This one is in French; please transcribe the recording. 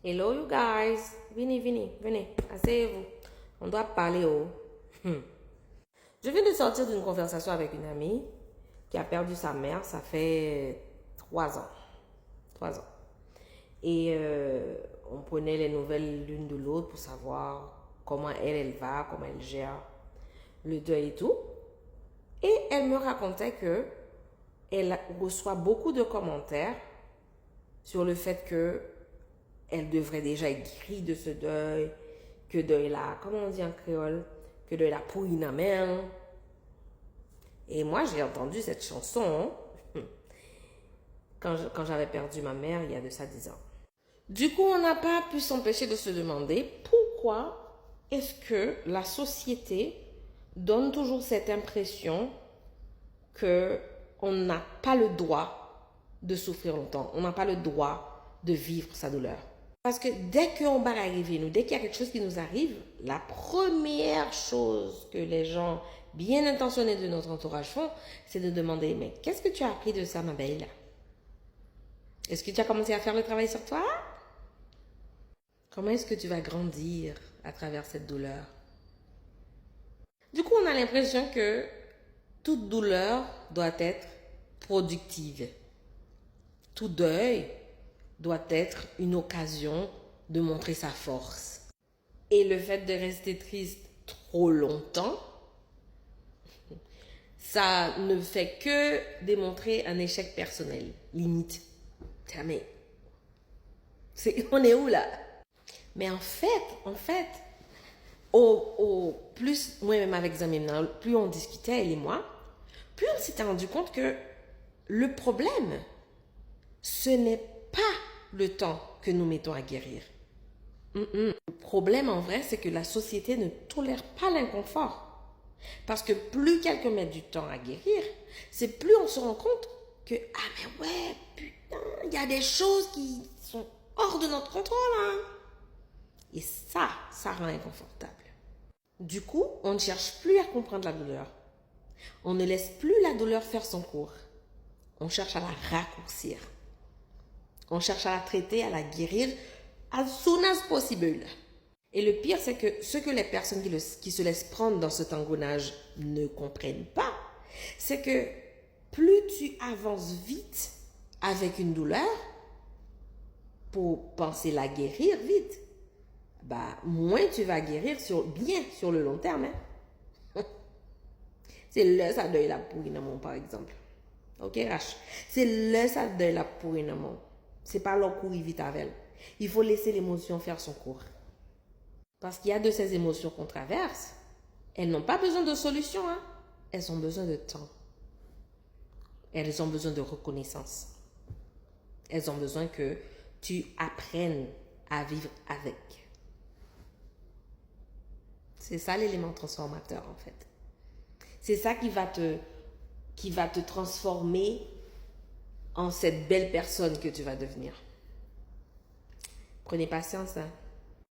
Hello you guys, venez, asseyez-vous. On doit parler Je viens de sortir d'une conversation avec une amie qui a perdu sa mère, ça fait 3 ans. 3 ans. Et on prenait les nouvelles l'une de l'autre pour savoir comment elle va, comment elle gère le deuil et tout. Et elle me racontait que elle reçoit beaucoup de commentaires sur le fait que elle devrait déjà être guérie de ce deuil, que deuil là, comment on dit en créole, que deuil là pourri na men. Et moi, j'ai entendu cette chanson quand j'avais perdu ma mère il y a de ça 10 ans. Du coup, on n'a pas pu s'empêcher de se demander pourquoi est-ce que la société donne toujours cette impression qu'on n'a pas le droit de souffrir longtemps, on n'a pas le droit de vivre sa douleur. Parce que dès qu'on va arriver, dès qu'il y a quelque chose qui nous arrive, la première chose que les gens bien intentionnés de notre entourage font, c'est de demander, mais qu'est-ce que tu as appris de ça, ma belle? Est-ce que tu as commencé à faire le travail sur toi? Comment est-ce que tu vas grandir à travers cette douleur? Du coup, on a l'impression que toute douleur doit être productive. Tout deuil doit être une occasion de montrer sa force. Et le fait de rester triste trop longtemps, ça ne fait que démontrer un échec personnel, limite. Mais on est où là? Mais en fait, au plus, moi-même avec Zamina, plus on discutait, elle et moi, plus on s'était rendu compte que le problème, ce n'est pas le temps que nous mettons à guérir. Le problème en vrai, c'est que la société ne tolère pas l'inconfort. Parce que plus quelqu'un met du temps à guérir, c'est plus on se rend compte que, ah mais ouais, putain, il y a des choses qui sont hors de notre contrôle. Hein. Et ça rend inconfortable. Du coup, on ne cherche plus à comprendre la douleur. On ne laisse plus la douleur faire son cours. On cherche à la raccourcir. On cherche à la traiter, à la guérir as soon as possible. Et le pire, c'est que ce que les personnes qui se laissent prendre dans cet engrenage ne comprennent pas, c'est que plus tu avances vite avec une douleur, pour penser la guérir vite, moins tu vas guérir bien sur le long terme. Hein? C'est là ça deuil la pourri dans mon, par exemple. Ok, Rach? C'est là ça deuil la pourri dans mon. C'est pas leur courir vite avec elle. Il faut laisser l'émotion faire son cours. Parce qu'il y a de ces émotions qu'on traverse, elles n'ont pas besoin de solution, hein? Elles ont besoin de temps. Elles ont besoin de reconnaissance. Elles ont besoin que tu apprennes à vivre avec. C'est ça l'élément transformateur en fait. C'est ça qui va te transformer en cette belle personne que tu vas devenir. Prenez patience, hein.